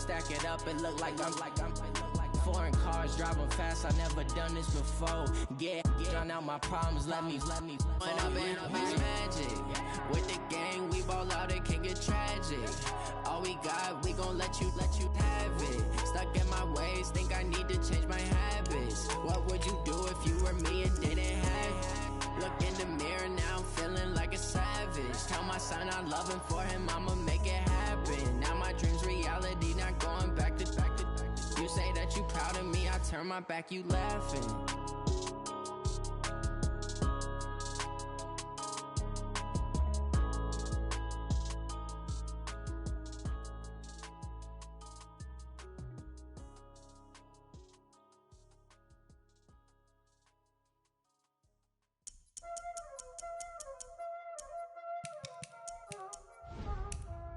stack it up, it look like I'm foreign cars driving fast, I never done this before. Drown out my problems, let me when I've been up is magic. With the gang, we ball out, it can get tragic. All we got, we gon' let you have it. Stuck in my ways, think I need to change my habits. What would you do if you were me and didn't have it? Look in the mirror, now I'm feeling like a savage. Tell my son I love him, for him I'ma make it happen. Now my dream's reality, not going back to. You say that you proud of me, I turn my back, you laughing.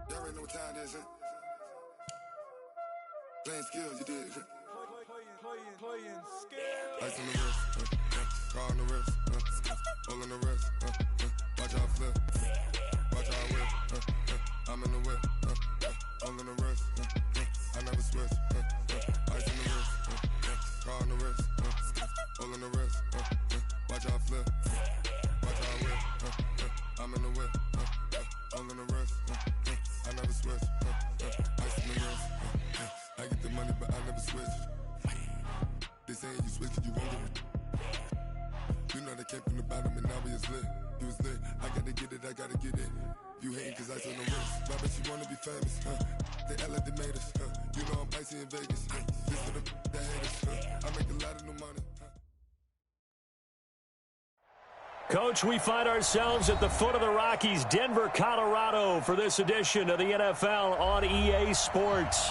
Y'all already know what time it is, huh? Playing skills, you did. Playing skills. Ice on the wrist, car on the wrist, all on the wrist, watch out flip, watch out whip, I'm in the whip, all on the wrist, I never switch, ice on the wrist, car on the wrist, all on the wrist, watch out flip, watch out whip, I'm in the whip, all on the wrist, I never switch, ice on the wrist. I get the money, but I never switch. They say you switch it, you won't get it. You know they came from the bottom and now we is lit. You was lit, I gotta get it, I gotta get it. You hating cause ice on the wrist. Why bet you wanna be famous, They act like they made us, You know I'm icy in Vegas, This for the that hate us, I make a lot of new money, Coach, we find ourselves at the foot of the Rockies, Denver, Colorado, for this edition of the NFL on EA Sports.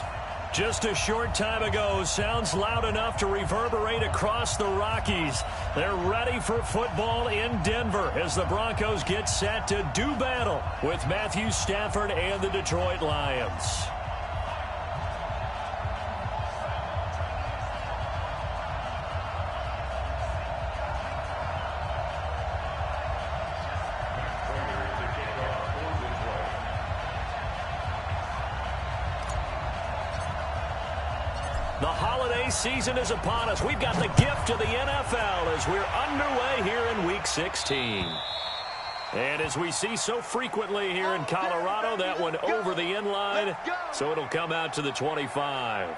Just a short time ago, sounds loud enough to reverberate across the Rockies. They're ready for football in Denver as the Broncos get set to do battle with Matthew Stafford and the Detroit Lions. The holiday season is upon us. We've got the gift of the NFL as we're underway here in Week 16. And as we see so frequently here in Colorado, that one over the end line, so it'll come out to the 25.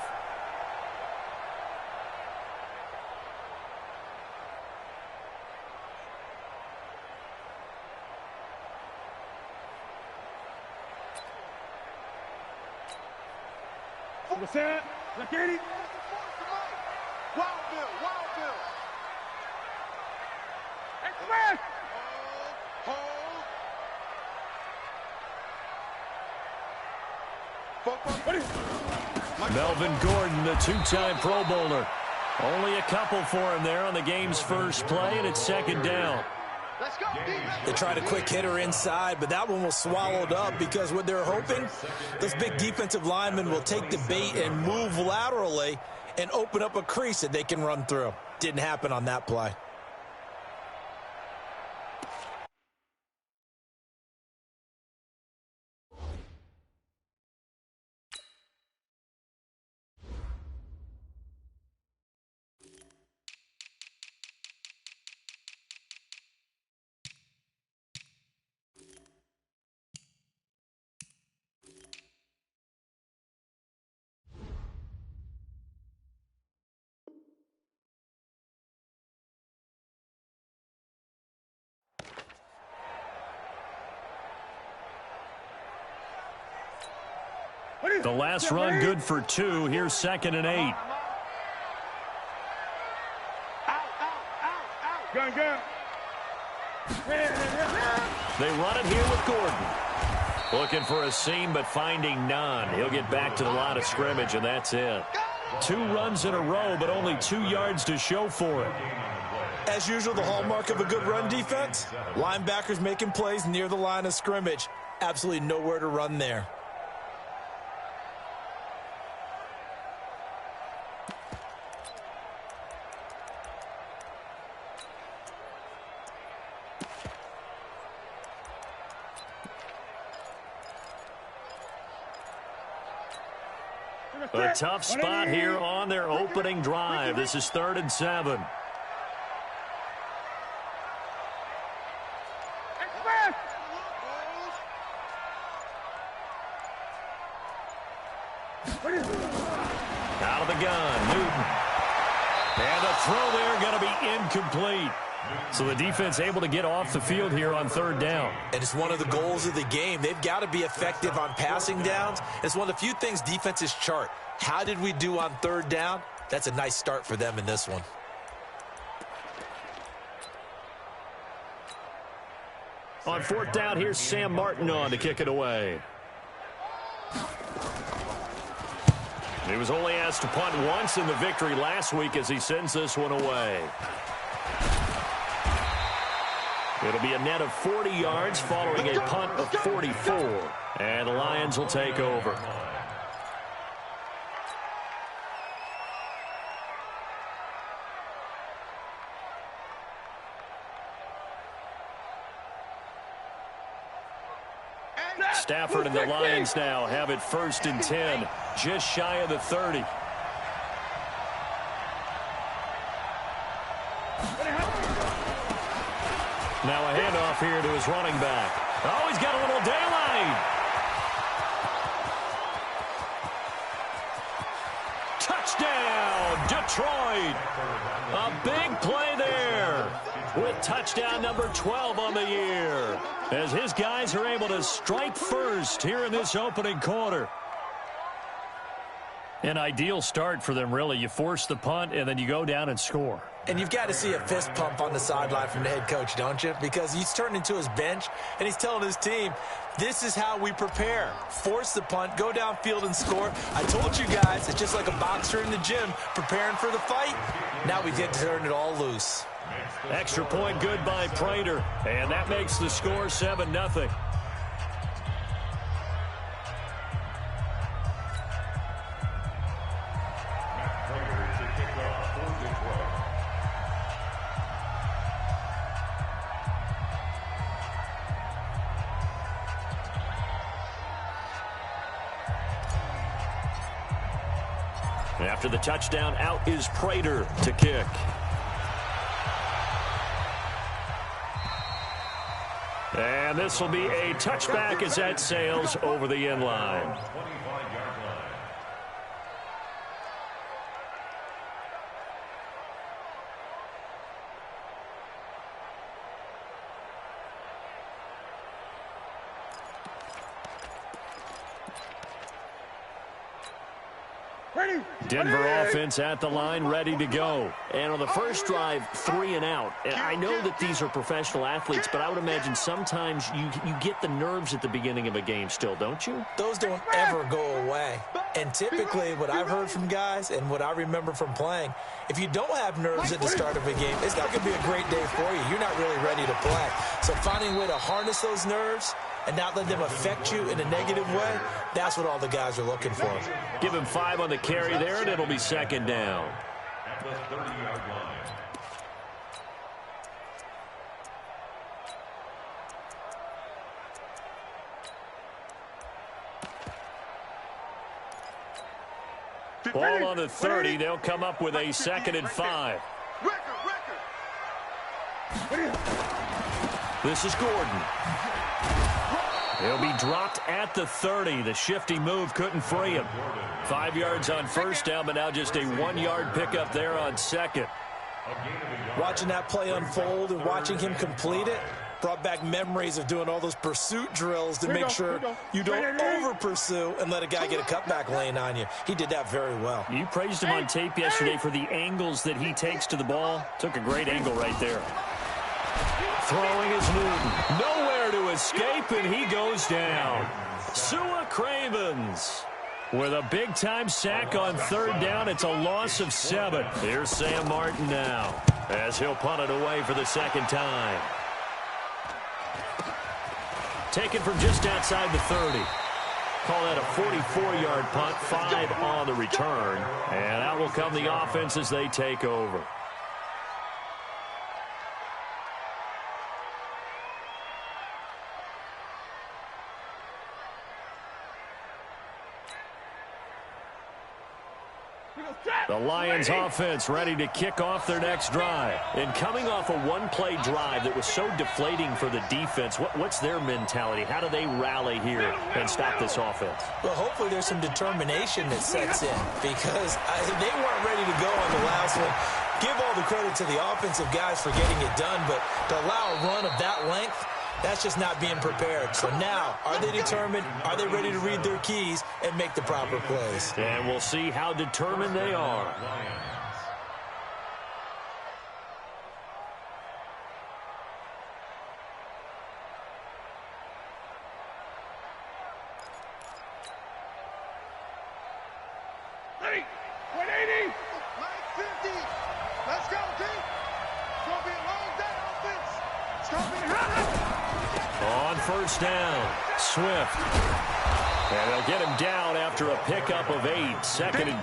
What's that? Let's get it. Wild Bill. Express. Melvin Gordon, the two-time Pro Bowler. Only a couple for him there on the game's first play, and it's second down. They tried a quick hitter inside, but that one was swallowed up because what they're hoping, those big defensive linemen will take the bait and move laterally and open up a crease that they can run through. Didn't happen on that play. The last run good for 2. Here's 2nd and 8. Gun. They run it here with Gordon. Looking for a seam, but finding none. He'll get back to the line of scrimmage, and that's it. 2 runs in a row, but only 2 yards to show for it. As usual, the hallmark of a good run defense, linebackers making plays near the line of scrimmage. Absolutely nowhere to run there. A tough spot here on their opening drive. This is 3rd and 7. Out of the gun, Newton. And a throw there going to be incomplete. So the defense able to get off the field here on 3rd down. And it's one of the goals of the game. They've got to be effective on passing downs. It's one of the few things defenses chart. How did we do on 3rd down? That's a nice start for them in this one. On 4th down, here's Sam Martin on to kick it away. He was only asked to punt once in the victory last week as he sends this one away. It'll be a net of 40 yards following a punt of 44. And the Lions will take over. Stafford and the Lions now have it 1st and 10, just shy of the 30. Now a handoff here to his running back. Oh, he's got a little daylight. Touchdown, Detroit. A big play there with touchdown number 12 on the year, as his guys are able to strike first here in this opening quarter. An ideal start for them, really. You force the punt, and then you go down and score. And you've got to see a fist pump on the sideline from the head coach, don't you? Because he's turned into his bench, and he's telling his team, this is how we prepare. Force the punt, go downfield and score. I told you guys, it's just like a boxer in the gym preparing for the fight. Now we get to turn it all loose. Extra point good by Prater, and that makes the score 7-0. After the touchdown, out is Prater to kick. And this will be a touchback as that sails over the end line. Denver offense at the line, ready to go. And on the first drive, 3 and out. And I know that these are professional athletes, but I would imagine sometimes you get the nerves at the beginning of a game still, don't you? Those don't ever go away. And typically what I've heard from guys and what I remember from playing, if you don't have nerves at the start of a game, it's not going to be a great day for you. You're not really ready to play. So finding a way to harness those nerves and not let them affect you in a negative way, that's what all the guys are looking for. Give him 5 on the carry there, and it'll be 2nd down. At the 30-yard line. Ball on the 30. They'll come up with a 2nd and 5. This is Gordon. He'll be dropped at the 30. The shifty move couldn't free him. 5 yards on first down, but now just a 1-yard pickup there on 2nd. Watching that play unfold and watching him complete it brought back memories of doing all those pursuit drills to make sure you don't over-pursue and let a guy get a cutback lane on you. He did that very well. You praised him on tape yesterday for the angles that he takes to the ball. Took a great angle right there. Throwing is Newton. Nowhere to escape, and he goes down. Sua Cravens with a big-time sack on 3rd down. It's a loss of 7. Here's Sam Martin now as he'll punt it away for the 2nd time. Taken from just outside the 30. Call that a 44-yard punt, 5 on the return. And out will come the offense as they take over. The Lions offense ready to kick off their next drive. And coming off a one-play drive that was so deflating for the defense, what's their mentality? How do they rally here and stop this offense? Well, hopefully there's some determination that sets in because they weren't ready to go on the last one. Give all the credit to the offensive guys for getting it done, but to allow a run of that length, that's just not being prepared. So now, are they determined? Are they ready to read their keys and make the proper plays? And we'll see how determined they are. Ready? 180. 50. Let's go, team. It's going to be a long day, offense. It's going to be hot. On first down, Swift. And they'll get him down after a pickup of 8, 2nd and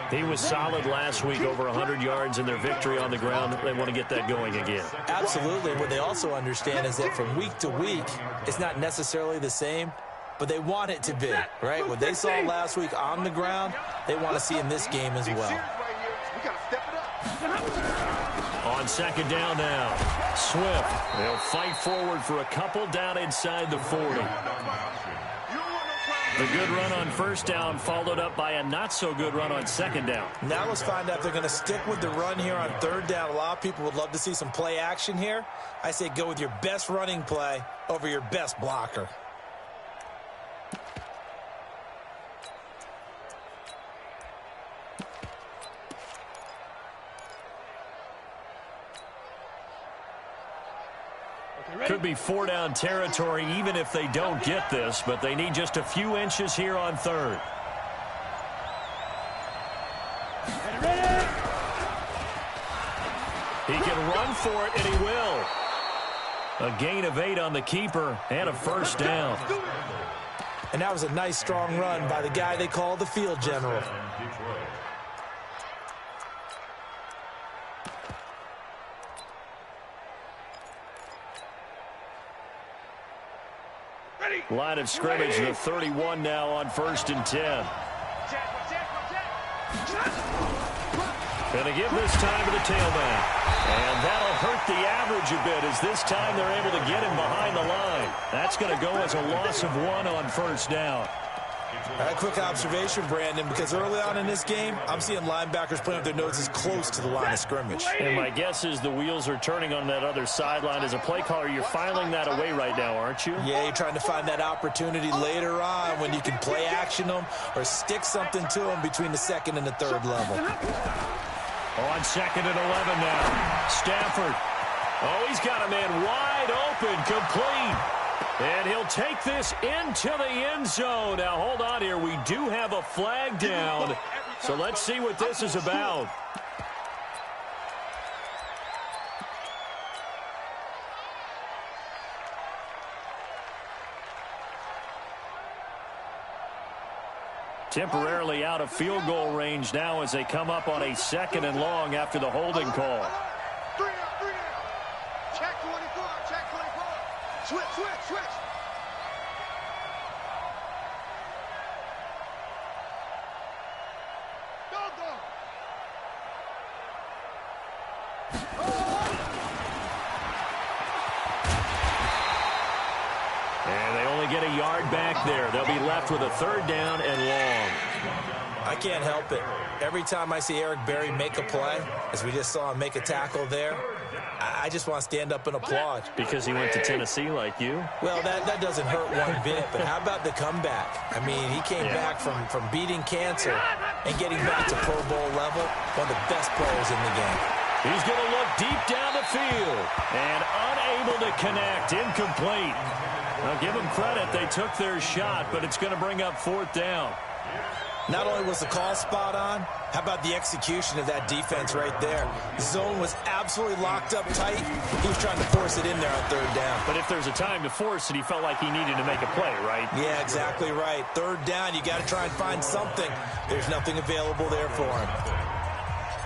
2. He was solid last week, over 100 yards in their victory on the ground. They want to get that going again. Absolutely. What they also understand is that from week to week, it's not necessarily the same, but they want it to be, right? What they saw last week on the ground, they want to see in this game as well. On second down now, Swift. They'll fight forward for a couple down inside the 40. The good run on first down followed up by a not-so-good run on second down. Now let's find out if they're going to stick with the run here on third down. A lot of people would love to see some play action here. I say go with your best running play over your best blocker. Could be 4-down territory even if they don't get this, but they need just a few inches here on third. He can run for it, and he will. A gain of 8 on the keeper and a first down. And that was a nice, strong run by the guy they call the field general. Line of scrimmage, the 31 now on 1st and 10. Going to give this time to the tailback. And that'll hurt the average a bit as this time they're able to get him behind the line. That's going to go as a loss of 1 on first down. A quick observation, Brandon, because early on in this game, I'm seeing linebackers playing with their noses close to the line of scrimmage. And my guess is the wheels are turning on that other sideline. As a play caller, you're filing that away right now, aren't you? Yeah, you're trying to find that opportunity later on when you can play action them or stick something to them between the second and the third level. On 2nd and 11 now. Stafford. Oh, he's got a man wide open, complete. And he'll take this into the end zone. Now, hold on here. We do have a flag down. So let's see what this is about. Temporarily out of field goal range now as they come up on a 2nd and long after the holding call. 3 down. Check 24. Check 24. Switch. And they only get a yard back there. They'll be left with a 3rd down and long. I can't help it. Every time I see Eric Berry make a play, as we just saw him make a tackle there, I just want to stand up and applaud. Because he went to Tennessee like you? Well, that doesn't hurt one bit, but how about the comeback? I mean, he came back from beating cancer and getting back to Pro Bowl level, one of the best players in the game. He's going to look deep down the field and unable to connect, incomplete. Now, give them credit. They took their shot, but it's going to bring up 4th down. Not only was the call spot on, how about the execution of that defense right there? The zone was absolutely locked up tight. He was trying to force it in there on 3rd down. But if there's a time to force it, he felt like he needed to make a play, right? Yeah, exactly right. 3rd down, you got to try and find something. There's nothing available there for him.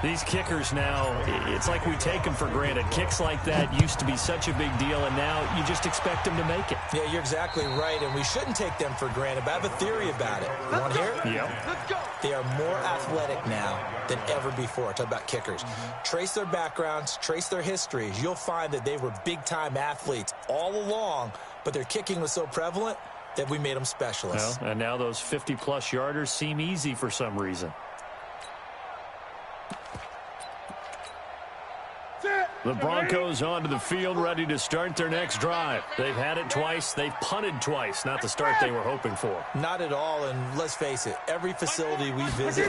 These kickers now, it's like we take them for granted. Kicks like that used to be such a big deal, and now you just expect them to make it. Yeah, you're exactly right, and we shouldn't take them for granted, but I have a theory about it. You want to hear it? Yep. They are more athletic now than ever before. Talk about kickers. Trace their backgrounds, trace their histories. You'll find that they were big-time athletes all along, but their kicking was so prevalent that we made them specialists. Well, and now those 50-plus yarders seem easy for some reason. The Broncos onto the field, ready to start their next drive. They've had it twice. They've punted twice. Not the start they were hoping for. Not at all, and let's face it, every facility we visit,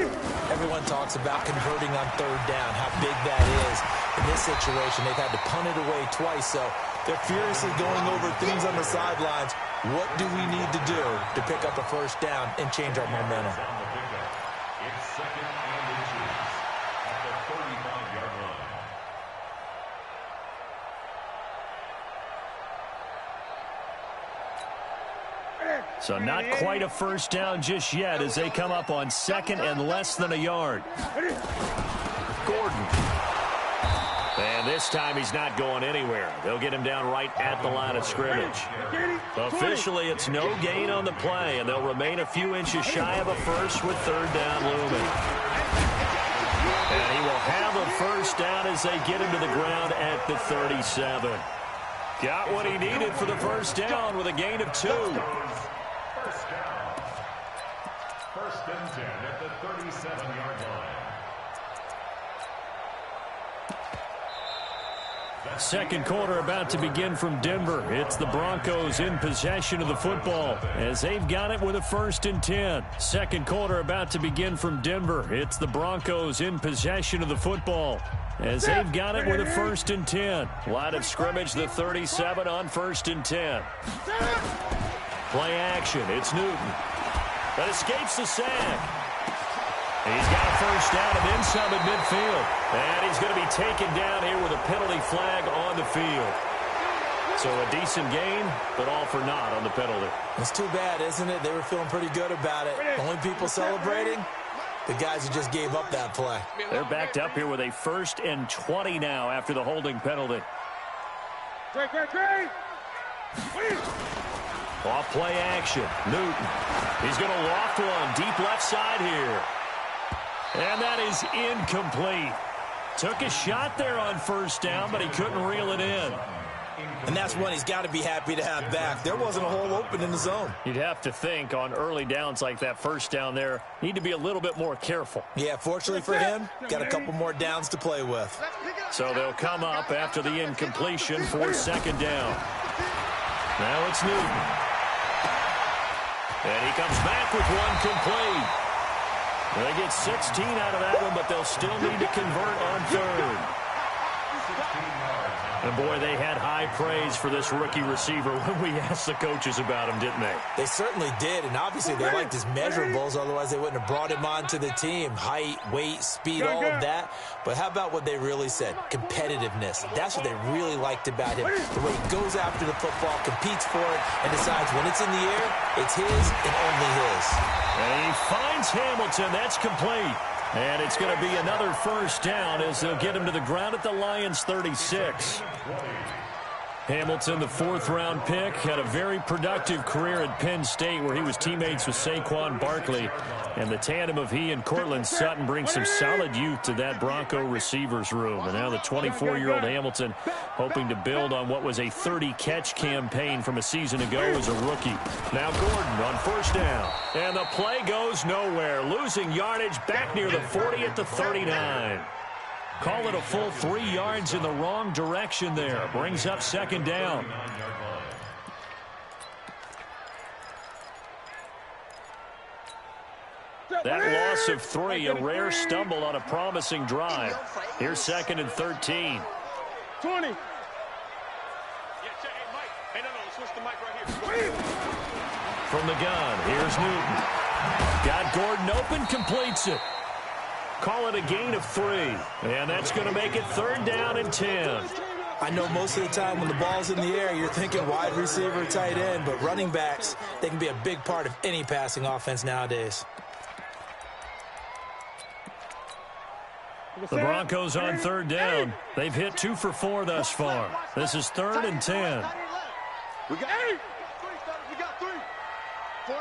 everyone talks about converting on third down, how big that is. In this situation, they've had to punt it away twice, so they're furiously going over things on the sidelines. What do we need to do to pick up a first down and change our momentum? It's second and inches at the 35-yard line. So not quite a first down just yet as they come up on second and less than a yard. Gordon. And this time he's not going anywhere. They'll get him down right at the line of scrimmage. Officially, it's no gain on the play, and they'll remain a few inches shy of a first with third down looming. And he will have a first down as they get him to the ground at the 37. Got what he needed for the first down with a gain of 2. First down. First and 10 at the 37-yard line. Second quarter about to begin from Denver. It's the Broncos in possession of the football as they've got it with a first and 10. Second quarter about to begin from Denver. It's the Broncos in possession of the football as they've got it with a first and 10. Line of scrimmage, the 37 on first and 10. Play action. It's Newton that escapes the sack. He's got a first down and then some at midfield. And he's going to be taken down here with a penalty flag on the field. So a decent gain, but all for naught on the penalty. It's too bad, isn't it? They were feeling pretty good about it. Only people celebrating, the guys who just gave up that play. They're backed up here with a first and 20 now after the holding penalty. Off play action. Newton. He's going to loft one deep left side here. And that is incomplete. Took a shot there on first down, but he couldn't reel it in. And that's one he's got to be happy to have back. There wasn't a hole open in the zone. You'd have to think on early downs like that first down there, need to be a little bit more careful. Yeah, fortunately for him, got a couple more downs to play with. So they'll come up after the incompletion for second down. Now it's Newton. And he comes back with one complete. They get 16 out of that one, but they'll still need to convert on third. And, boy, they had high praise for this rookie receiver when we asked the coaches about him, didn't they? They certainly did, and obviously they liked his measurables. Otherwise, they wouldn't have brought him onto the team. Height, weight, speed, all of that. But how about what they really said? Competitiveness. That's what they really liked about him. The way he goes after the football, competes for it, and decides when it's in the air, it's his and only his. And he finds Hamilton. That's complete. And it's going to be another first down as they'll get him to the ground at the Lions' 36. Hamilton, the fourth-round pick, had a very productive career at Penn State where he was teammates with Saquon Barkley. And the tandem of he and Cortland Sutton brings some solid youth to that Bronco receivers room. And now the 24-year-old Hamilton hoping to build on what was a 30-catch campaign from a season ago as a rookie. Now Gordon on first down. And the play goes nowhere. Losing yardage back near the 40 at the 39. Call it a full 3 yards in the wrong direction there. Brings up second down. That loss of 3, a rare stumble on a promising drive. Here's second and 13. 20. From the gun, here's Newton. Got Gordon open, completes it. Call it a gain of 3. And that's going to make it third down and 10. I know most of the time when the ball's in the air, you're thinking wide receiver, tight end, but running backs, they can be a big part of any passing offense nowadays. The Broncos on third down. They've hit 2 for 4 thus far. This is 3rd and 10. We got 8. We got 3. 40.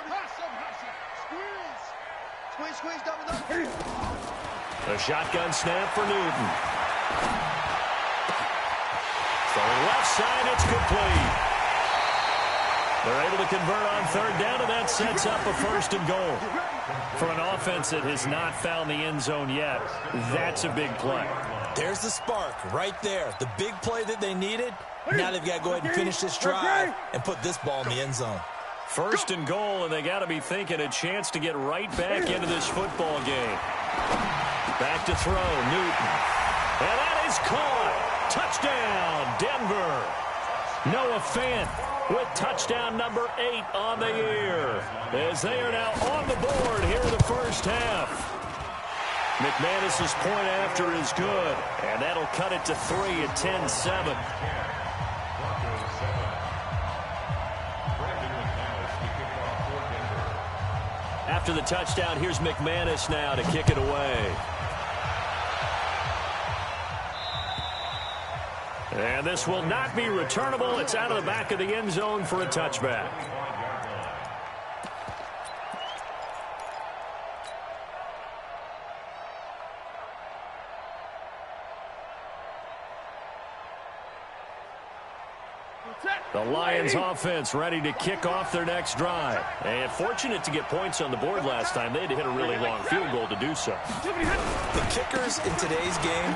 Squeeze, double. A shotgun snap for Newton. So left side, it's complete. They're able to convert on third down, and that sets up a 1st and goal. For an offense that has not found the end zone yet, that's a big play. There's the spark right there. The big play that they needed. Now they've got to go ahead and finish this drive and put this ball in the end zone. 1st and goal, and they got to be thinking a chance to get right back into this football game. Back to throw, Newton. And that is caught. Touchdown, Denver. Noah Fant with touchdown number 8 on the year, as they are now on the board here in the first half. McManus's point after is good, and that'll cut it to 3 at 10-7. After the touchdown, here's McManus now to kick it away. And this will not be returnable. It's out of the back of the end zone for a touchback. The Lions offense ready to kick off their next drive. And fortunate to get points on the board last time. They had to hit a really long field goal to do so. The kickers in today's game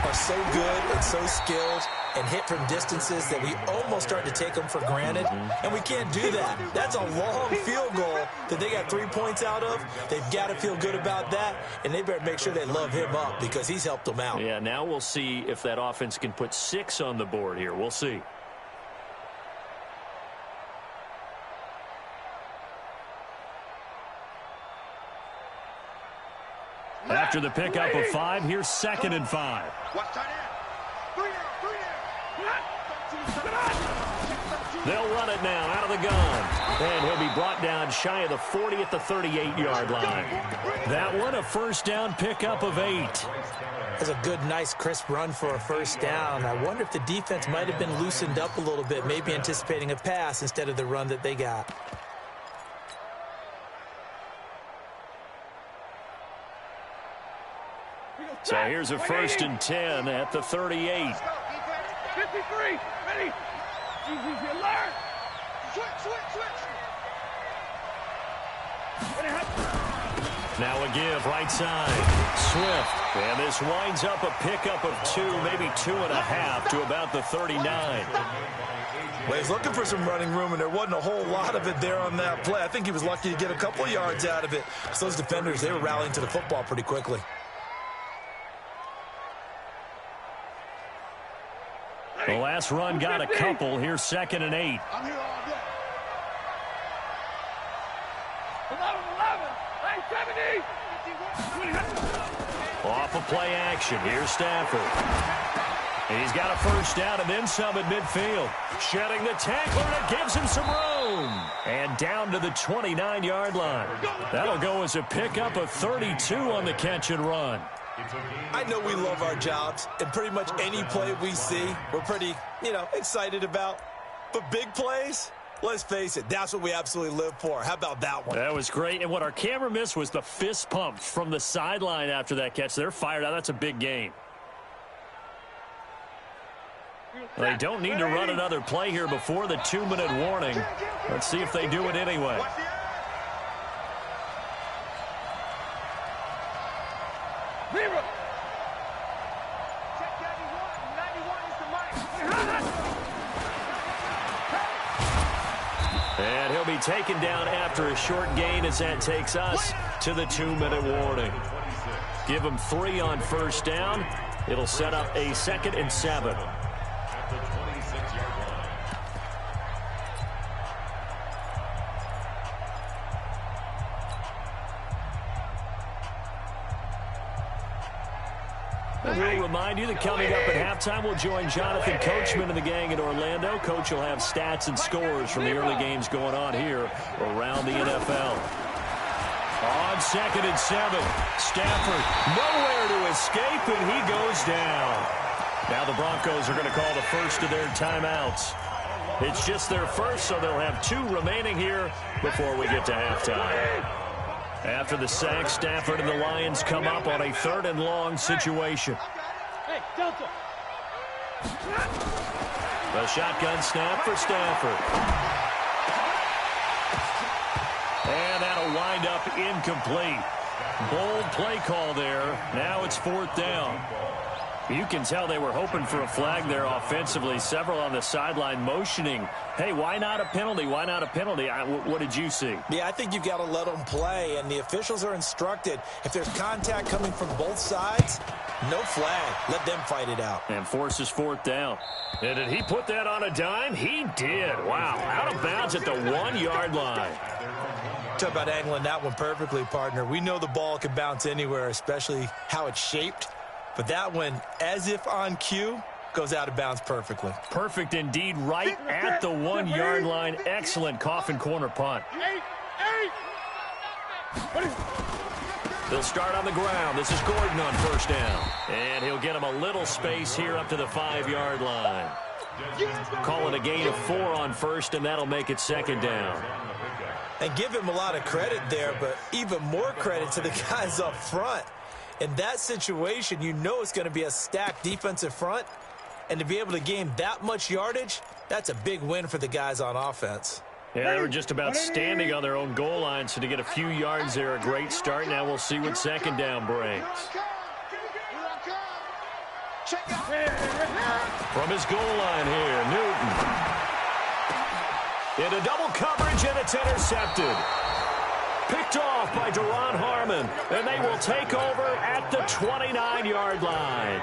are so good and so skilled and hit from distances that we almost start to take them for granted. And we can't do that. That's a long field goal that they got 3 points out of. They've got to feel good about that. And they better make sure they love him up because he's helped them out. Yeah, now we'll see if that offense can put 6 on the board here. We'll see. After the pickup of 5, here's 2nd and 5. They'll run it now out of the gun. And he'll be brought down shy of the 40 at the 38-yard line. That one, a 1st down pickup of 8. That's a good, nice, crisp run for a 1st down. I wonder if the defense might have been loosened up a little bit, maybe anticipating a pass instead of the run that they got. So here's a 1st and 10 at the 38. 53, ready. Easy, alert. Switch. Now a give, right side. Swift. And this winds up a pickup of 2, maybe 2.5 to about the 39. Well, he's looking for some running room, and there wasn't a whole lot of it there on that play. I think he was lucky to get a couple of yards out of it. So those defenders, they were rallying to the football pretty quickly. The last run got a couple. Here's 2nd and 8. I'm here all day. 11, 70. Off of play action. Here's Stafford. And he's got a 1st down and then some at midfield. Shedding the tackler, and it gives him some room. And down to the 29-yard line. That'll go as a pickup of 32 on the catch and run. I know we love our jobs, and pretty much any play we see, we're pretty, excited about. But big plays, let's face it, that's what we absolutely live for. How about that one? That was great, and what our camera missed was the fist pump from the sideline after that catch. They're fired out. That's a big game. They don't need to run another play here before the 2-minute warning. Let's see if they do it anyway. And he'll be taken down after a short gain as that takes us to the 2-minute warning. Give him 3 on 1st down. It'll set up a 2nd and 7. We'll remind you that coming up at halftime, we'll join Jonathan Coachman and the gang in Orlando. Coach will have stats and scores from the early games going on here around the NFL. On 2nd and 7, Stafford nowhere to escape, and he goes down. Now the Broncos are going to call the first of their timeouts. It's just their first, so they'll have 2 remaining here before we get to halftime. After the sack, Stafford and the Lions come up on a 3rd and long situation. Hey, Delta. The shotgun snap for Stafford. And that'll wind up incomplete. Bold play call there. Now it's 4th down. You can tell they were hoping for a flag there offensively. Several on the sideline motioning, hey, why not a penalty? Why not a penalty? What did you see? Yeah, I think you've got to let them play, and the officials are instructed. If there's contact coming from both sides, no flag. Let them fight it out. And forces 4th down. And did he put that on a dime? He did. Wow, out of bounds at the 1-yard line. Talk about angling that one perfectly, partner. We know the ball can bounce anywhere, especially how it's shaped. But that one, as if on cue, goes out of bounds perfectly. Perfect indeed, right at the 1-yard line. Excellent coffin corner punt. They'll start on the ground. This is Gordon on 1st down. And he'll get him a little space here up to the 5-yard line. Call it a gain of 4 on 1st, and that'll make it 2nd down. And give him a lot of credit there, but even more credit to the guys up front. In that situation, you know it's going to be a stacked defensive front. And to be able to gain that much yardage, that's a big win for the guys on offense. Yeah, they were just about standing on their own goal line, so to get a few yards there, a great start. Now we'll see what 2nd down brings. From his goal line here, Newton. Into double coverage, and it's intercepted. Picked off by Deron Harmon, and they will take over at the 29-yard line.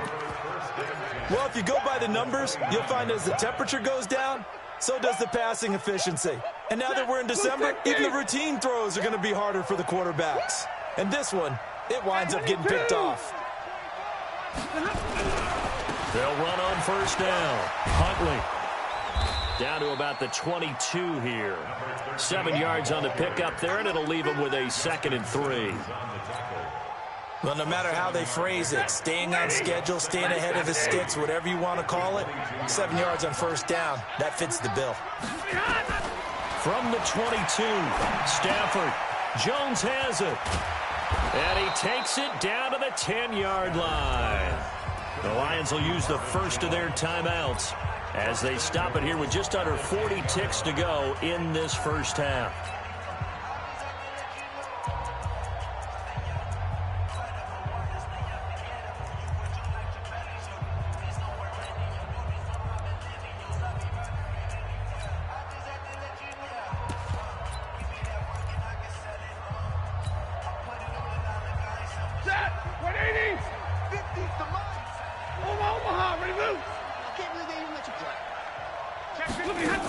Well, if you go by the numbers, you'll find as the temperature goes down, so does the passing efficiency. And now that we're in December, even the routine throws are going to be harder for the quarterbacks. And this one, it winds up getting picked off. They'll run on 1st down. Huntley down to about the 22 here. 7 yards on the pickup there, and it'll leave them with a 2nd and 3. Well, no matter how they phrase it, staying on schedule, staying ahead of the sticks, whatever you want to call it, 7 yards on 1st down, that fits the bill. From the 22, Stafford. Jones has it. And he takes it down to the 10-yard line. The Lions will use the first of their timeouts as they stop it here with just under 40 ticks to go in this first half. Set! 180! 50 to Mike! Omaha, ready to move! I can't believe they even let you play. Check, look behind.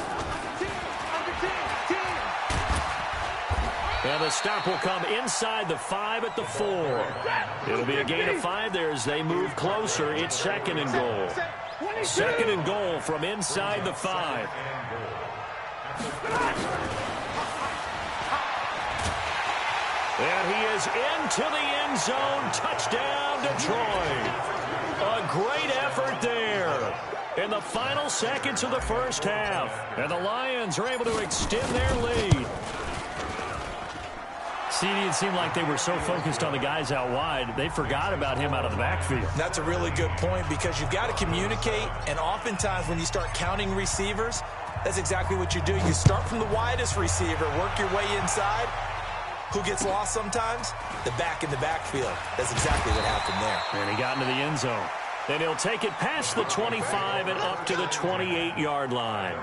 Under 10. And the stop will come inside the 5 at the 4. It'll be a gain of 5 there as they move closer. It's 2nd and goal. 2nd and goal from inside the 5. And he is into the end zone. Touchdown, Detroit. A great effort there in the final seconds of the first half. And the Lions are able to extend their lead. It seemed like they were so focused on the guys out wide, they forgot about him out of the backfield. That's a really good point because you've got to communicate, and oftentimes when you start counting receivers, that's exactly what you do. You start from the widest receiver, work your way inside. Who gets lost sometimes? The back in the backfield. That's exactly what happened there. And he got into the end zone. Then he'll take it past the 25 and up to the 28-yard line.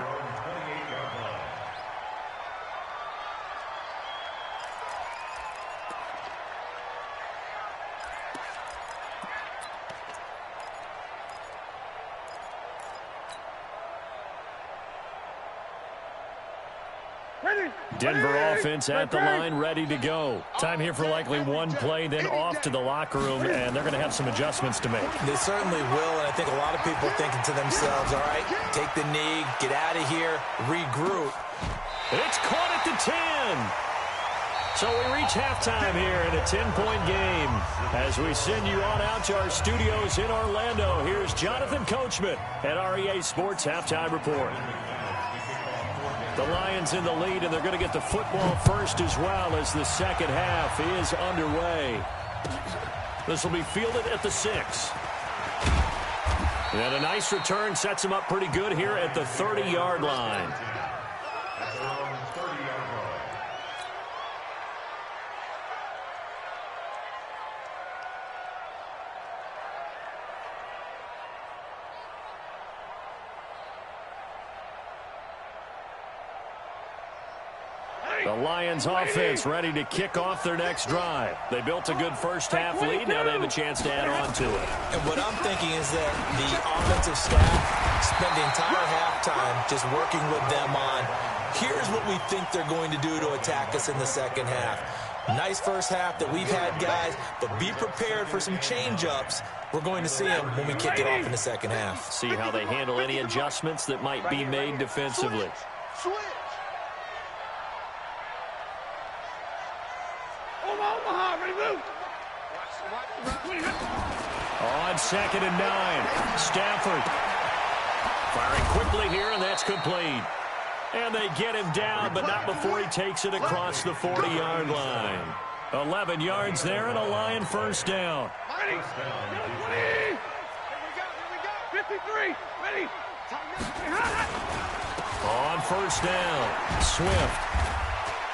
Denver offense at the line, ready to go. Time here for likely one play, then off to the locker room, and they're going to have some adjustments to make. They certainly will, and I think a lot of people are thinking to themselves, all right, take the knee, get out of here, regroup. It's caught at the 10. So we reach halftime here in a 10-point game. As we send you on out to our studios in Orlando, here's Jonathan Coachman at our EA Sports Halftime Report. The Lions in the lead, and they're going to get the football first as well as the second half is underway. This will be fielded at the 6. And a nice return sets him up pretty good here at the 30-yard line. The Lions offense ready to kick off their next drive. They built a good first half lead. Now they have a chance to add on to it. And what I'm thinking is that the offensive staff spent the entire halftime just working with them on, here's what we think they're going to do to attack us in the second half. Nice first half that we've had, guys, but be prepared for some change-ups. We're going to see them when we kick it off in the second half. See how they handle any adjustments that might be made defensively. On 2nd and 9, Stafford firing quickly here, and that's complete. And they get him down, but not before he takes it across the 40-yard line. 11 yards there and a Lion first down. 53, ready. On first down, Swift.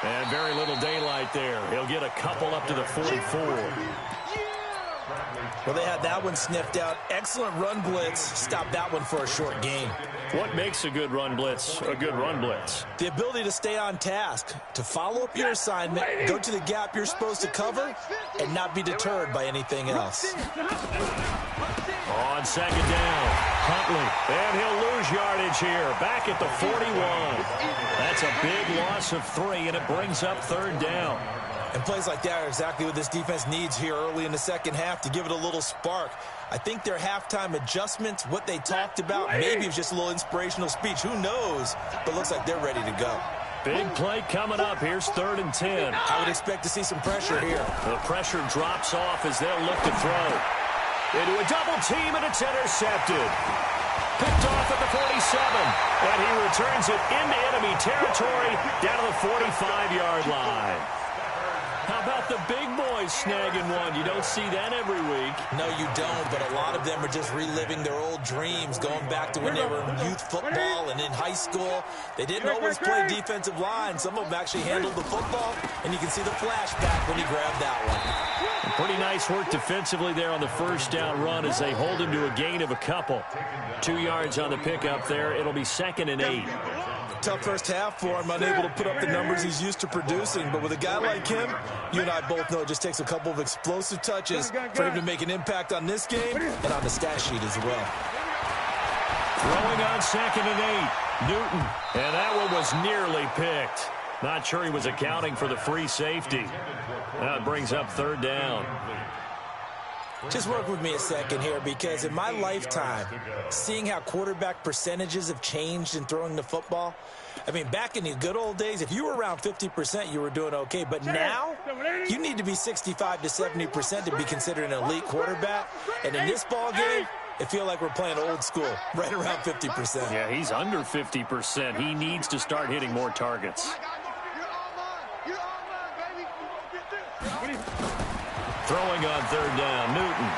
And very little daylight there. He'll get a couple up to the 44. Well, they had that one sniffed out. Excellent run blitz. Stop that one for a short gain. What makes a good run blitz a good run blitz? The ability to stay on task, to follow up your assignment, go to the gap you're supposed to cover, and not be deterred by anything else. On 2nd down, Huntley. And he'll lose yardage here. Back at the 41. That's a big loss of 3, and it brings up 3rd down. And plays like that are exactly what this defense needs here early in the second half to give it a little spark. I think their halftime adjustments, what they talked about, maybe it was just a little inspirational speech. Who knows? But looks like they're ready to go. Big play coming up. Here's 3rd and 10. I would expect to see some pressure here. The pressure drops off as they'll look to throw. Into a double team, and it's intercepted. Picked off at the 47. And he returns it into enemy territory down to the 45-yard line. How about the big boys snagging one? You don't see that every week. No, you don't, but a lot of them are just reliving their old dreams, going back to when they were in youth football and in high school. They didn't always play defensive line. Some of them actually handled the football, and you can see the flashback when he grabbed that one. Pretty nice work defensively there on the first down run as they hold him to a gain of a couple. 2 yards on the pickup there. It'll be 2nd and 8. Tough first half for him, unable to put up the numbers he's used to producing. But with a guy like him, you and I both know it just takes a couple of explosive touches for him to make an impact on this game and on the stat sheet as well. Throwing on 2nd and 8, Newton. And that one was nearly picked. Not sure he was accounting for the free safety. That brings up 3rd down. Just work with me a second here, because in my lifetime, seeing how quarterback percentages have changed in throwing the football, I mean, back in the good old days, if you were around 50%, you were doing okay. But now, you need to be 65 to 70% to be considered an elite quarterback. And in this ball game, it feels like we're playing old school, right around 50%. Yeah, he's under 50%. He needs to start hitting more targets. Throwing on 3rd down, Newton.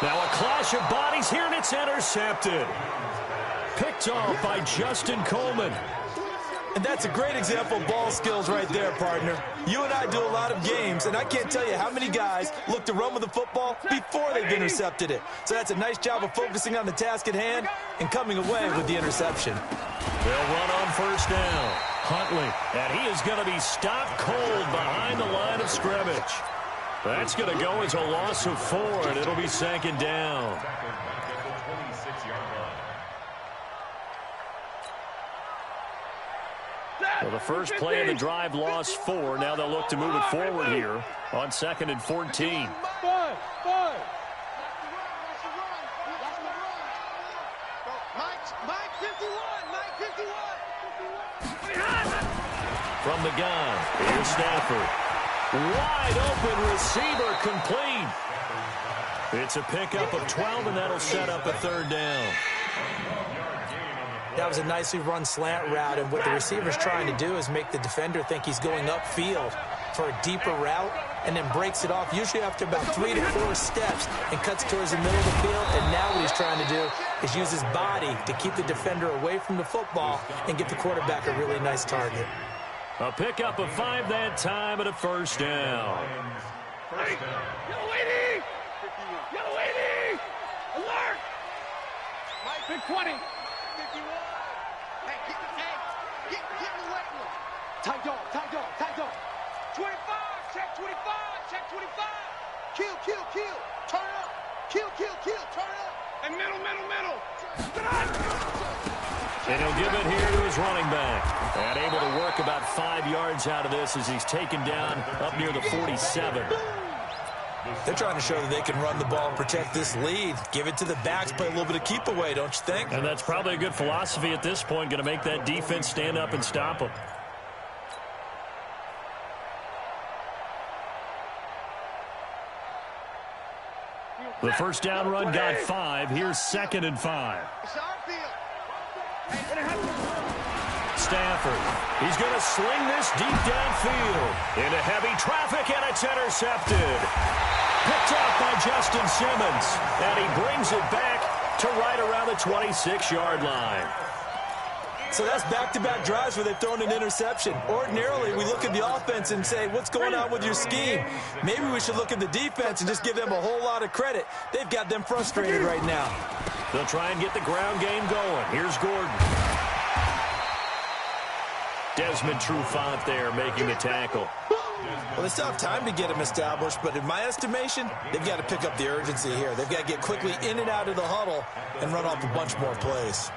Now a clash of bodies here, and it's intercepted. Picked off by Justin Coleman. And that's a great example of ball skills right there, partner. You and I do a lot of games, and I can't tell you how many guys look to run with the football before they've intercepted it. So that's a nice job of focusing on the task at hand and coming away with the interception. They'll run on 1st down. Huntley, and he is going to be stopped cold behind the line of scrimmage. That's going to go as a loss of 4, and it'll be 2nd down. Well, the first play of the drive lost 4. Now they'll look to move it forward here on 2nd and 14. Mike 51, Mike 51. from the gun. Here's Stafford. Wide open receiver complete. It's a pickup of 12, and that'll set up a third down. That was a nicely run slant route, and what the receiver's trying to do is make the defender think he's going upfield for a deeper route, and then breaks it off, usually after about 3 to 4 steps, and cuts towards the middle of the field. And now what he's trying to do is use his body to keep the defender away from the football and get the quarterback a really nice target. A pickup of 5 that time and a first down. Hey, yellow lady! Yellow lady! Alert! Big 20. 51. Hey, get in the weight room. Tight dog. 25, check 25, check 25. Kill, turn up. Kill, turn up. And middle. And he'll give it here to his running back. And able to work about 5 yards out of this as he's taken down up near the 47. They're trying to show that they can run the ball and protect this lead. Give it to the backs, play a little bit of keep away, don't you think? And that's probably a good philosophy at this point, going to make that defense stand up and stop them. The first down run got 5. Here's 2nd and 5. Stafford. He's going to sling this deep downfield into heavy traffic, and it's intercepted. Picked off by Justin Simmons, and he brings it back to right around the 26-yard line. So that's back-to-back drives where they've thrown an interception. Ordinarily, we look at the offense and say, what's going on with your scheme? Maybe we should look at the defense and just give them a whole lot of credit. They've got them frustrated right now. They'll try and get the ground game going. Here's Gordon. Desmond Trufant there making the tackle. Well, they still have time to get him established, but in my estimation, they've got to pick up the urgency here. They've got to get quickly in and out of the huddle and run off a bunch more plays.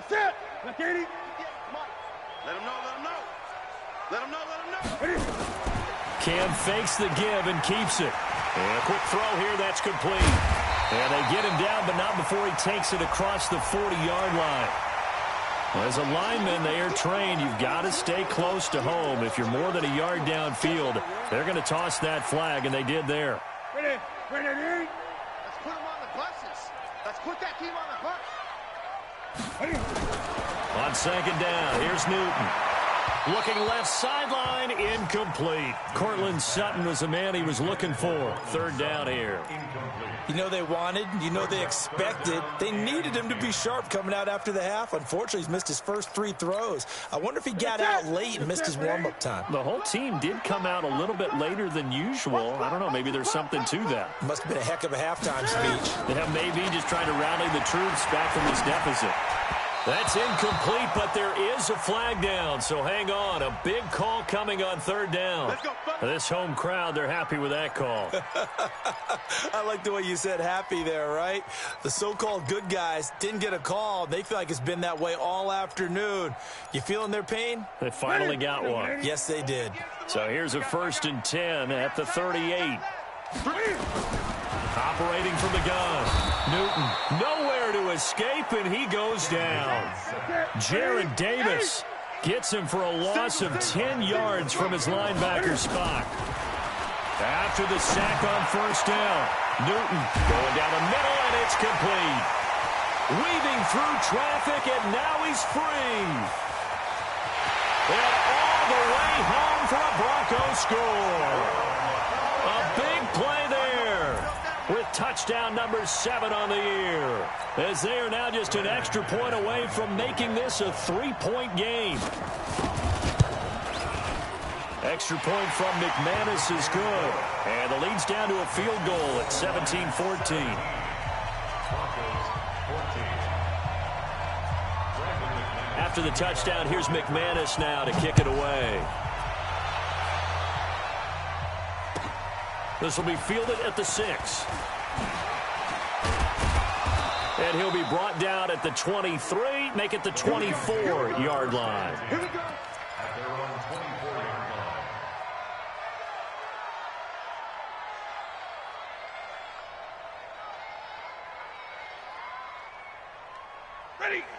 Set. Let him know. Cam fakes the give and keeps it. And a quick throw here, that's complete. And they get him down, but not before he takes it across the 40-yard line. As a lineman, they are trained. You've got to stay close to home. If you're more than a yard downfield, they're going to toss that flag, and they did there. Ready. Let's put them on the buses. Let's put that team on the bus. On 2nd down, here's Newton. Looking left sideline, incomplete. Cortland Sutton was the man he was looking for. 3rd down here. You know they wanted, you know they expected. They needed him to be sharp coming out after the half. Unfortunately, he's missed his first 3 throws. I wonder if he got out late and missed his warm-up time. The whole team did come out a little bit later than usual. I don't know, maybe there's something to that. Must have been a heck of a halftime speech. Yeah, maybe just trying to rally the troops back from this deficit. That's incomplete, but there is a flag down, so hang on. A big call coming on 3rd down. This home crowd, they're happy with that call. I like the way you said happy there, right? The so-called good guys didn't get a call. They feel like it's been that way all afternoon. You feeling their pain? They finally got one. Yes, they did. So here's a 1st and 10 at the 38. Operating from the gun. Newton nowhere to escape, and he goes down. Jared Davis gets him for a loss of 10 yards from his linebacker spot. After the sack on 1st down, Newton going down the middle, and it's complete. Weaving through traffic, and now he's free. And all the way home for a Bronco score. A big play there with touchdown number 7 on the year, as they are now just an extra point away from making this a 3-point game. Extra point from McManus is good, and the lead's down to a field goal at 17-14. After the touchdown, here's McManus now to kick it away. This will be fielded at the 6. And he'll be brought down at the 23, make it the 24-yard line. At their own 24-yard line. 1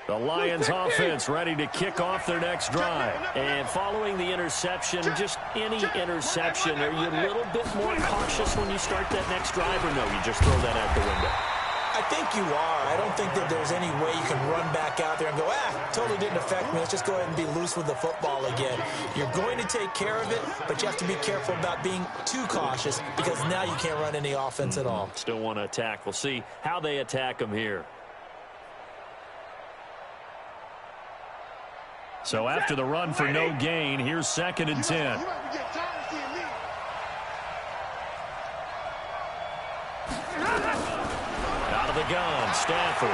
The Lions offense ready to kick off their next drive. And following the interception, just any interception, are you a little bit more cautious when you start that next drive, or no, you just throw that out the window? I think you are. I don't think that there's any way you can run back out there and go, totally didn't affect me. Let's just go ahead and be loose with the football again. You're going to take care of it, but you have to be careful about being too cautious because now you can't run any offense at all. Still want to attack. We'll see how they attack them here. So after the run for no gain, here's 2nd and 10. Out of the gun, Stafford.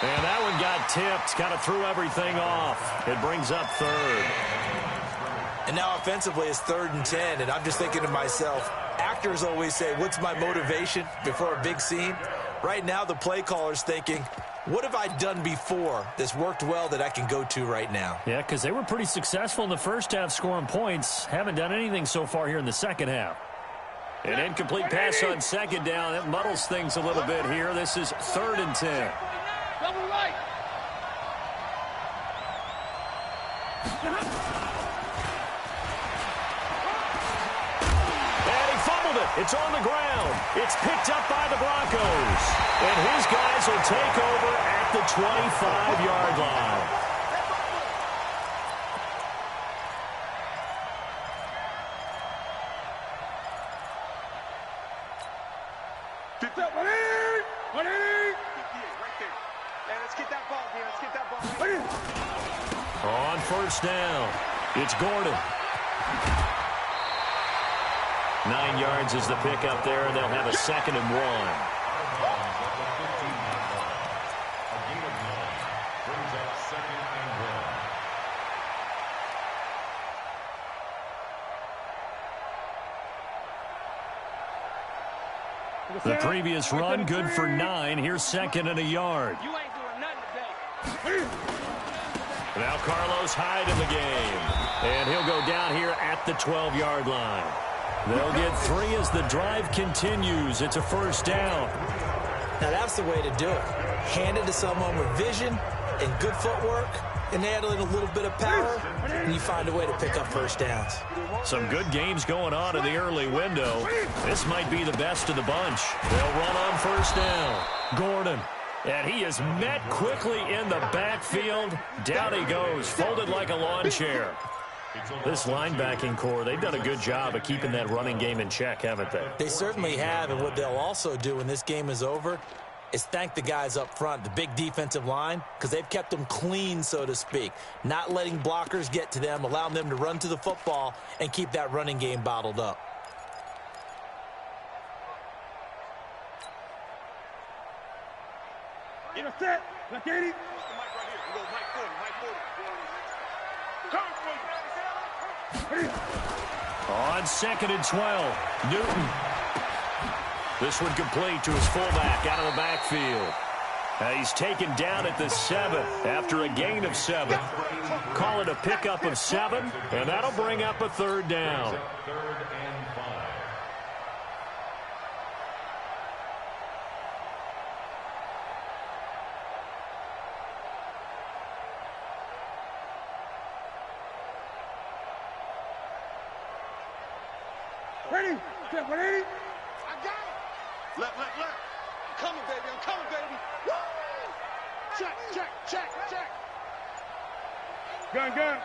And that one got tipped, kind of threw everything off. It brings up 3rd. And now offensively it's 3rd and 10, and I'm just thinking to myself, actors always say, what's my motivation before a big scene? Right now the play caller's thinking, what have I done before that's worked well that I can go to right now? Yeah, because they were pretty successful in the first half scoring points. Haven't done anything so far here in the second half. An incomplete pass on 2nd down. That muddles things a little bit here. This is 3rd and 10. Double right. And he fumbled it. It's on the ground. It's picked up by the Broncos. And his guys will take over at the 25-yard line. On 1st down, it's Gordon. 9 yards is the pickup there, and they'll have a 2nd and 1. The previous run, good for 9. Here's 2nd and a yard. You ain't doing nothing today. Now Carlos Hyde in the game. And he'll go down here at the 12-yard line. They'll get 3 as the drive continues. It's a 1st down. Now that's the way to do it. Hand it to someone with vision and good footwork, and add in a little bit of power, and you find a way to pick up 1st downs. Some good games going on in the early window. This might be the best of the bunch. They'll run on 1st down. Gordon. And he is met quickly in the backfield. Down he goes, folded like a lawn chair. This linebacking core, they've done a good job of keeping that running game in check, haven't they? They certainly have, and what they'll also do when this game is over is thank the guys up front, the big defensive line, because they've kept them clean, so to speak. Not letting blockers get to them, allowing them to run to the football and keep that running game bottled up. Get a set. Look at it. Mike right here. We go Mike 40. Mike 40. On 2nd and 12, Newton. This one complete to his fullback out of the backfield. He's taken down at the 7 after a gain of 7. Call it a pickup of 7, and that'll bring up a 3rd down. 3rd and 5. Ready? Step 180. I got it. Left. I'm coming, baby. Woo! Check. Gun.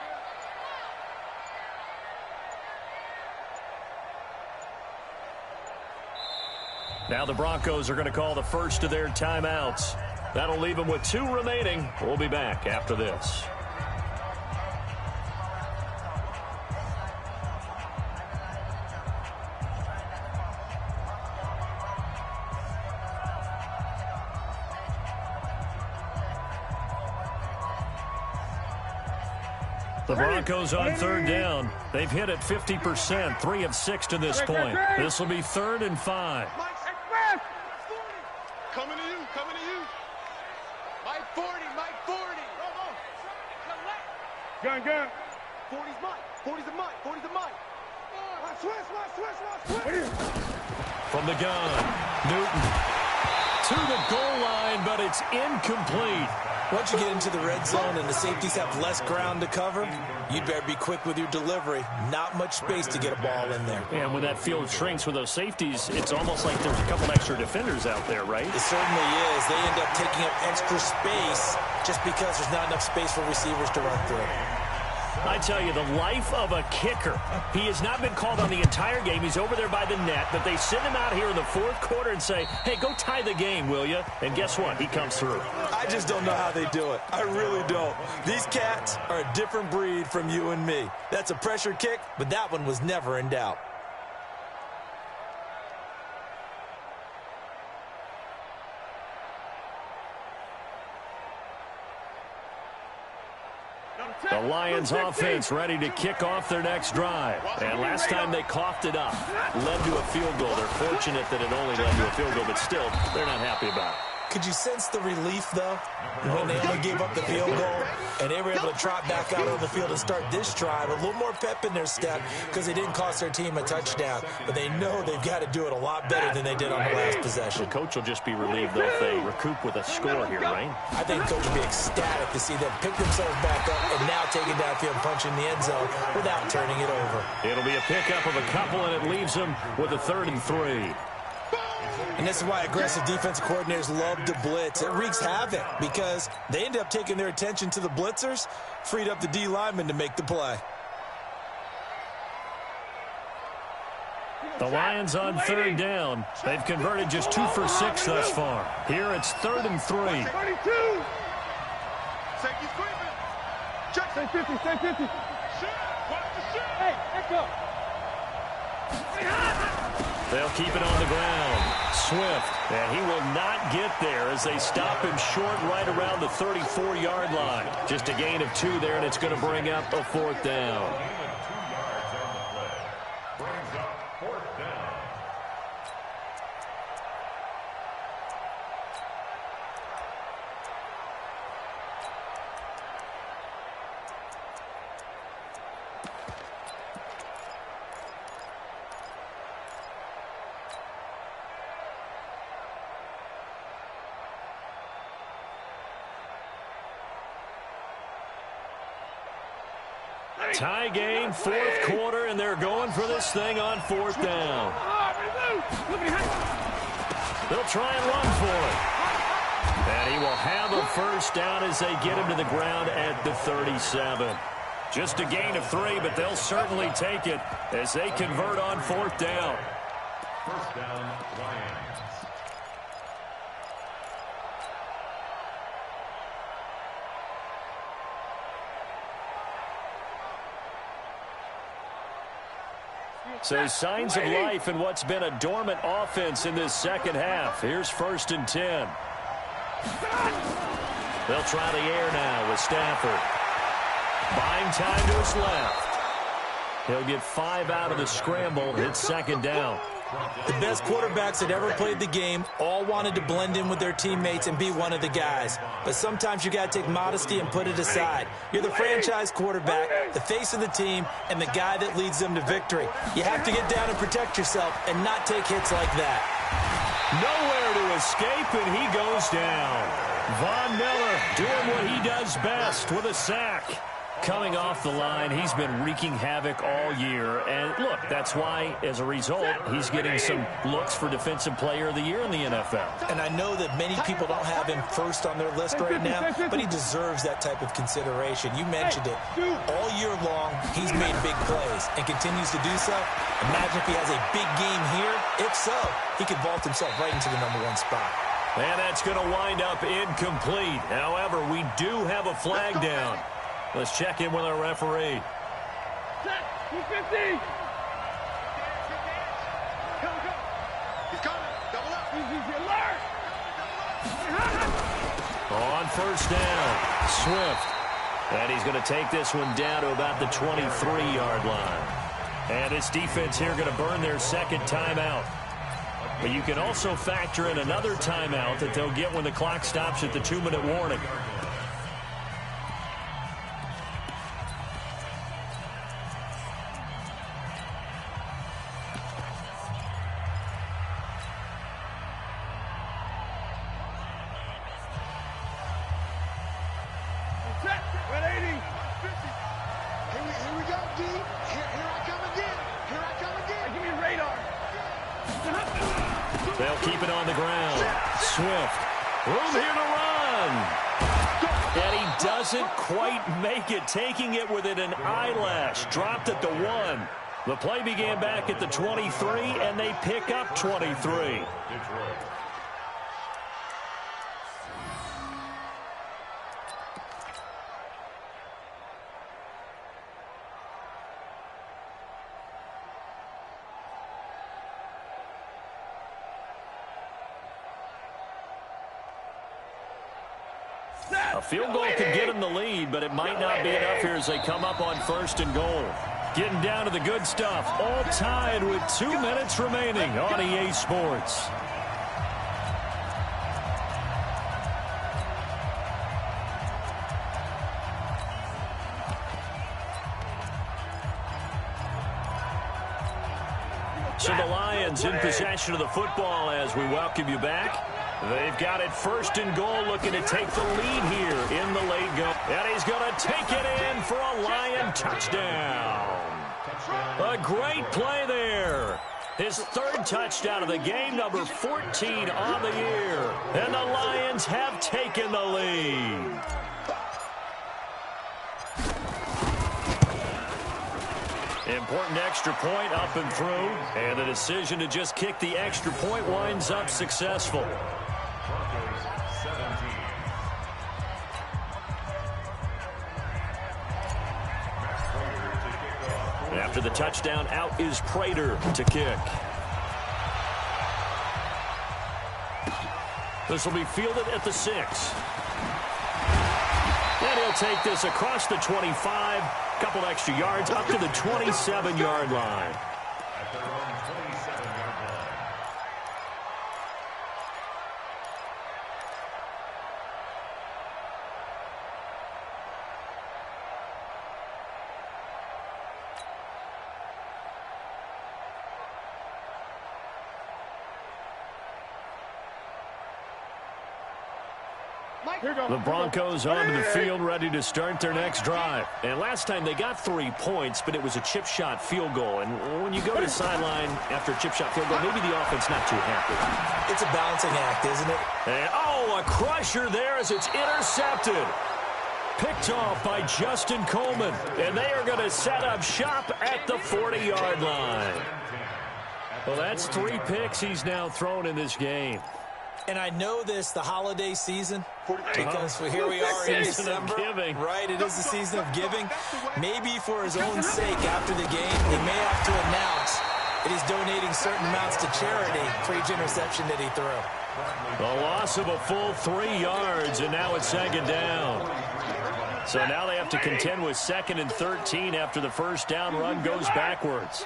Now the Broncos are going to call the first of their timeouts. That'll leave them with 2 remaining. We'll be back after this. The Broncos on 3rd down. They've hit it 50%, 3 of 6 to this point. This will be 3rd and 5. Coming to you. Mike 40. Gun. 40's Mike. 40's a Mike. Switch. From the gun, Newton. to the goal line, but it's incomplete. Once you get into the red zone and the safeties have less ground to cover, you'd better be quick with your delivery. Not much space to get a ball in there. And when that field shrinks with those safeties, it's almost like there's a couple extra defenders out there, right? It certainly is. They end up taking up extra space just because there's not enough space for receivers to run through. I tell you, the life of a kicker. He has not been called on the entire game. He's over there by the net, but they send him out here in the fourth quarter and say, hey, go tie the game, will you? And guess what? He comes through. I just don't know how they do it. I really don't. These cats are a different breed from you and me. That's a pressure kick, but that one was never in doubt. The Lions offense ready to kick off their next drive. And last time they coughed it up, led to a field goal. They're fortunate that it only led to a field goal, but still, they're not happy about it. Could you sense the relief, though, when they only gave up the field goal and they were able to trot back out on the field and start this drive? A little more pep in their step because they didn't cost their team a touchdown, but they know they've got to do it a lot better than they did on the last possession. The coach will just be relieved, though, if they recoup with a score here, right? I think the coach will be ecstatic to see them pick themselves back up and now take it downfield and punch in the end zone without turning it over. It'll be a pickup of a couple, and it leaves them with a 3rd and 3. And this is why aggressive defensive coordinators love to blitz. It wreaks havoc because they end up taking their attention to the blitzers, freed up the D lineman to make the play. The Lions on 3rd down. They've converted just 2 for 6 thus far. Here it's 3rd and 3. 32. Safety screaming. Check. Stay 50. Stay 50. Shoot. Watch the shoot. Hey, echo. They'll keep it on the ground. Swift, and he will not get there as they stop him short right around the 34-yard line. Just a gain of 2 there, and it's going to bring up a 4th down. Tie game, 4th quarter, and they're going for this thing on 4th down. They'll try and run for it. And he will have a 1st down as they get him to the ground at the 37. Just a gain of 3, but they'll certainly take it as they convert on 4th down. 1st down, Lions. So signs of life in what's been a dormant offense in this second half. Here's 1st and 10. They'll try the air now with Stafford. Buying time to his left. He'll get 5 out of the scramble. It's 2nd down. The best quarterbacks that ever played the game all wanted to blend in with their teammates and be one of the guys. But sometimes you got to take modesty and put it aside. You're the franchise quarterback, the face of the team, and the guy that leads them to victory. You have to get down and protect yourself and not take hits like that. Nowhere to escape, and he goes down. Von Miller doing what he does best with a sack. Coming off the line, he's been wreaking havoc all year. And, look, that's why, as a result, he's getting some looks for Defensive Player of the Year in the NFL. And I know that many people don't have him first on their list right now, but he deserves that type of consideration. You mentioned it. All year long, he's made big plays and continues to do so. Imagine if he has a big game here. If so, he could vault himself right into the #1 spot. And that's going to wind up incomplete. However, we do have a flag down. Let's check in with our referee. Set. 250. He's coming. Double up. Easy alert. On 1st down, Swift. And he's going to take this one down to about the 23-yard line. And this defense here going to burn their 2nd timeout. But you can also factor in another timeout that they'll get when the clock stops at the 2-minute warning. They'll keep it on the ground. Swift. Room here to run. And he doesn't quite make it, taking it within an eyelash. Dropped at the 1. The play began back at the 23, and they pick up 23. A field goal could get them the lead, but it might not be enough here as they come up on 1st and goal. Getting down to the good stuff, all tied with 2 minutes remaining on EA Sports. So the Lions in possession of the football as we welcome you back. They've got it 1st and goal, looking to take the lead here in the late go. And he's going to take it in for a Lion touchdown. A great play there. His 3rd touchdown of the game, number 14 on the year. And the Lions have taken the lead. Important extra point up and through. And the decision to just kick the extra point winds up successful. After the touchdown, out is Prater to kick. This will be fielded at the 6. And he'll take this across the 25. Couple extra yards up to the 27-yard line. At their own 27-yard line. The Broncos onto the field, ready to start their next drive. And last time they got 3 points, but it was a chip shot field goal. And when you go to the sideline after a chip shot field goal, maybe the offense not too happy. It's a balancing act, isn't it? And, oh, a crusher there as it's intercepted. Picked off by Justin Coleman. And they are going to set up shop at the 40-yard line. Well, that's 3 picks he's now thrown in this game. And I know this, the holiday season, because here we are in December. Right, it is the season of giving. Maybe for his own sake after the game, he may have to announce that he's donating certain amounts to charity for each interception that he threw. A loss of a full 3 yards, and now it's 2nd down. So now they have to contend with 2nd and 13 after the first down run goes backwards.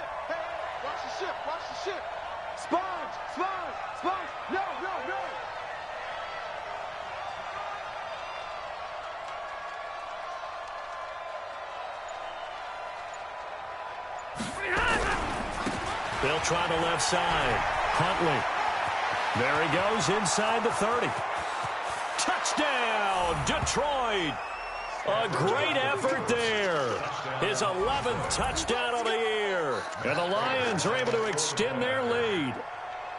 Watch the ship, watch the ship. Sponge, sponge, sponge. No, no, no. They'll try the left side. Huntley. There he goes inside the 30. Touchdown, Detroit. A great effort there. His 11th touchdown of the year. And the Lions are able to extend their lead.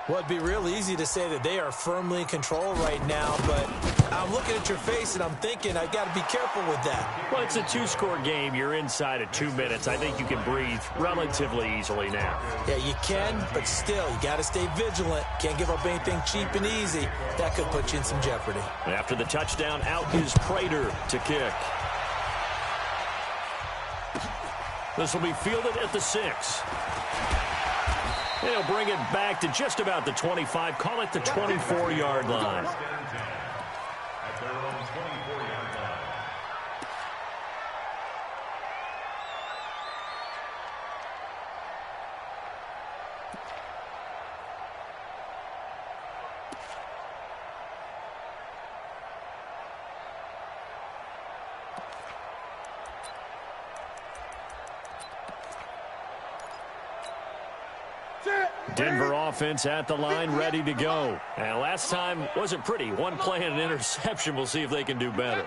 Well, it'd be real easy to say that they are firmly in control right now, but I'm looking at your face and I'm thinking I've got to be careful with that. Well, it's a 2-score game. You're inside of 2 minutes. I think you can breathe relatively easily now. Yeah, you can, but still, you got to stay vigilant. Can't give up anything cheap and easy. That could put you in some jeopardy. After the touchdown, out is Prater to kick. This will be fielded at the 6. They'll bring it back to just about the 25. Call it the 24-yard line. At their own 24-yard line. Denver offense at the line, ready to go. And last time wasn't pretty. One play and an interception. We'll see if they can do better.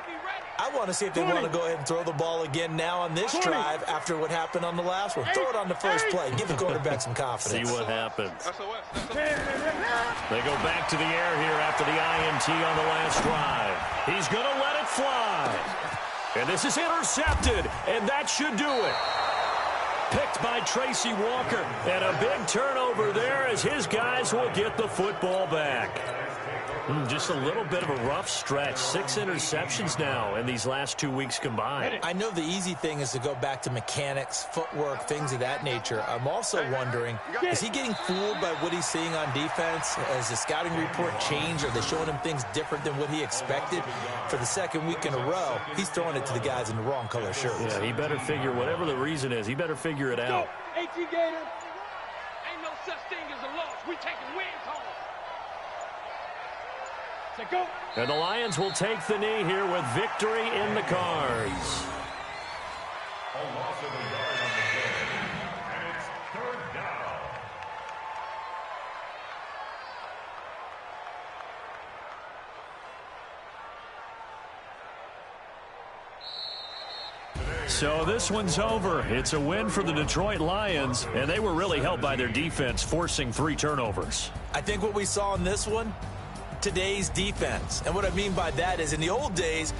I want to see if they want to go ahead and throw the ball again now on this drive after what happened on the last one. Throw it on the first play. Give the quarterback some confidence. See what happens. They go back to the air here after the INT on the last drive. He's going to let it fly. And this is intercepted, and that should do it. Picked by Tracy Walker, and a big turnover there as his guys will get the football back. Just a little bit of a rough stretch. 6 interceptions now in these last 2 weeks combined. I know the easy thing is to go back to mechanics, footwork, things of that nature. I'm also wondering, is he getting fooled by what he's seeing on defense? Has the scouting report changed? Are they showing him things different than what he expected? For the second week in a row, he's throwing it to the guys in the wrong color shirts. Yeah, he better figure, whatever the reason is, he better figure it out. AT Gator, ain't no such thing as a loss. We taking wins home. Go. And the Lions will take the knee here with victory in the cards. A loss of a yard on the game, and it's 3rd down. So this one's over. It's a win for the Detroit Lions, and they were really helped by their defense forcing 3 turnovers. I think what we saw in this one, today's defense. And what I mean by that is in the old days,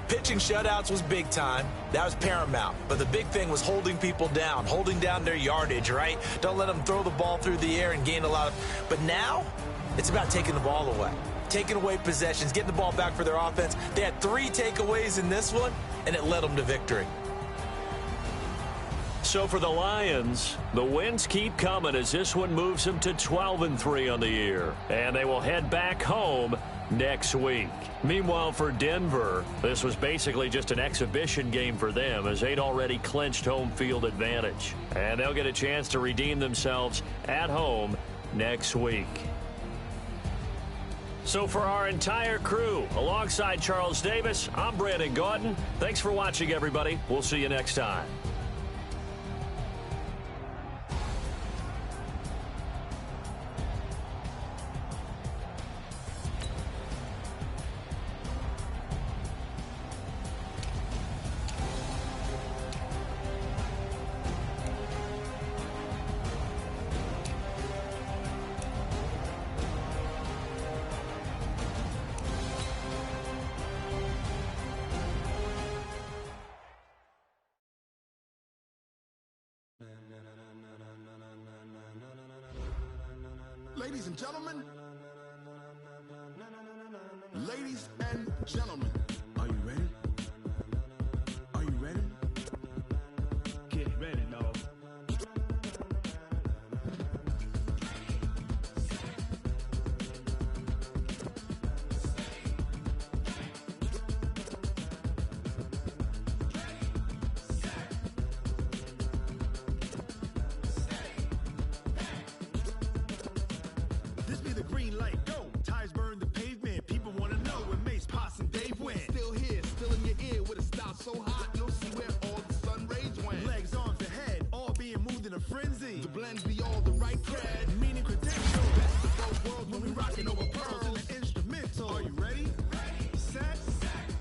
pitching shutouts was big time. That was paramount. But the big thing was holding people down, holding down their yardage, right? Don't let them throw the ball through the air and gain a lot of... But now, it's about taking the ball away. Taking away possessions, getting the ball back for their offense. They had 3 takeaways in this one, and it led them to victory. So for the Lions, the wins keep coming as this one moves them to 12-3 on the year. And they will head back home next week. Meanwhile, for Denver, this was basically just an exhibition game for them as they'd already clinched home field advantage. And they'll get a chance to redeem themselves at home next week. So for our entire crew, alongside Charles Davis, I'm Brandon Gaudin. Thanks for watching, everybody. We'll see you next time. Ladies and gentlemen, are you ready? Are you ready? Get ready, dog. This be the green light, go. Tires burn the pavement. People want to know where Mace, Potts, and Dave went. Still here, still in your ear with a style so hot, you'll see where all the sun rays went. Legs, arms, and head, all being moved in a frenzy. The blends be all the right cred. Meaning credential. Best of both worlds when we rockin' over pearls. In the instrumental. Are you ready? Set.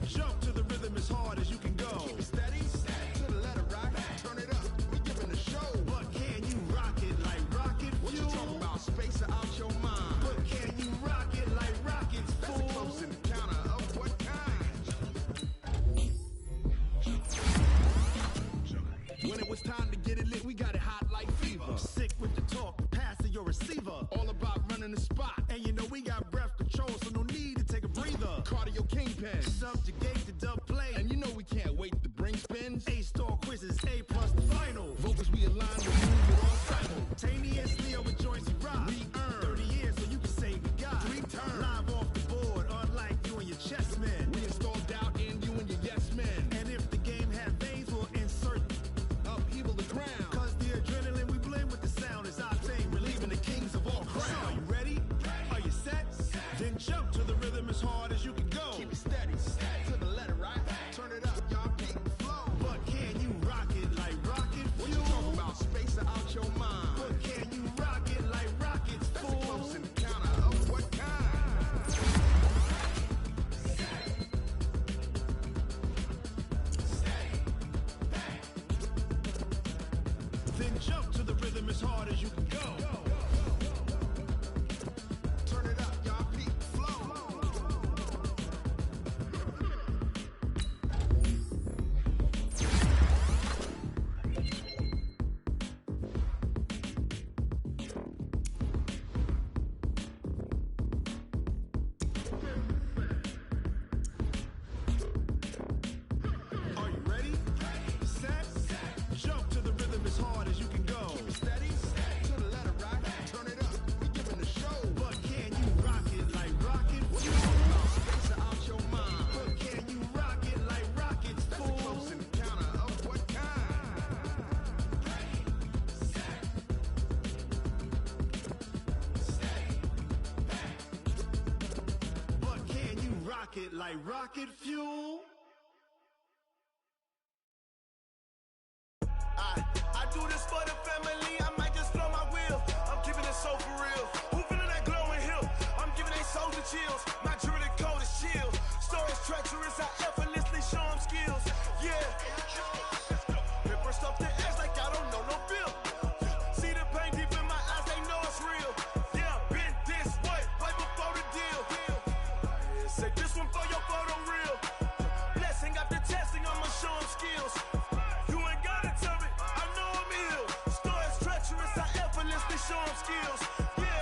Jump to the rhythm as hard as you can go. Keep it steady, to the letter rock. Turn it up, we giving a show. But can you rock it like rocket fuel? What you talking about? Space or out your mind? But can you rock it like rockets, That's fool? a close encounter of what kind? When it was time to get it lit, we got it hot like fever. Sick with the talk, pass to your receiver. All about running the spot. And you know we got breath control, so no need to take a breather. Cardio kingpin. Subjugate the dub play. And you know we can't wait to bring spins. A-star quizzes, A+ the final. Vocals we align with move it all Simultaneously over joints we rock. We earn 30 years so you can say we got 3 turns. Live off the board, unlike you and your chess men. We install doubt in you and your yes men. And if the game had veins, we'll insert Upheaval the ground. Cause the adrenaline we blend with the sound is our thing, relieving the kings of all crowns. So are you ready? Are you set? Then jump to the rhythm as hard as you can go. Keep it steady, to the letter right. Turn it up, y'all keep the flow. But can you rock it like rocket What you fuel? talking about? Space or out your mind? But can you rock it like rockets, That's a fool? close encounter of what kind? it like rocket fuel. I do this for the family, I might just blow my wheel. I'm keeping it so for real. Who feeling that glowing hill? I'm giving they souls the chills. My jewelry code is chill. Stories treacherous, I effortlessly show them skills. Yeah. Paper stuff the edge like I don't know no feel. See the pain deep in my eyes, they know it's real. Yeah, been this way, right before the deal. Say this one for your photo real. Blessing after testing, I'ma show them skills. You ain't gotta tell me, I know I'm ill. Stories treacherous, I effortlessly show them skills. Yeah,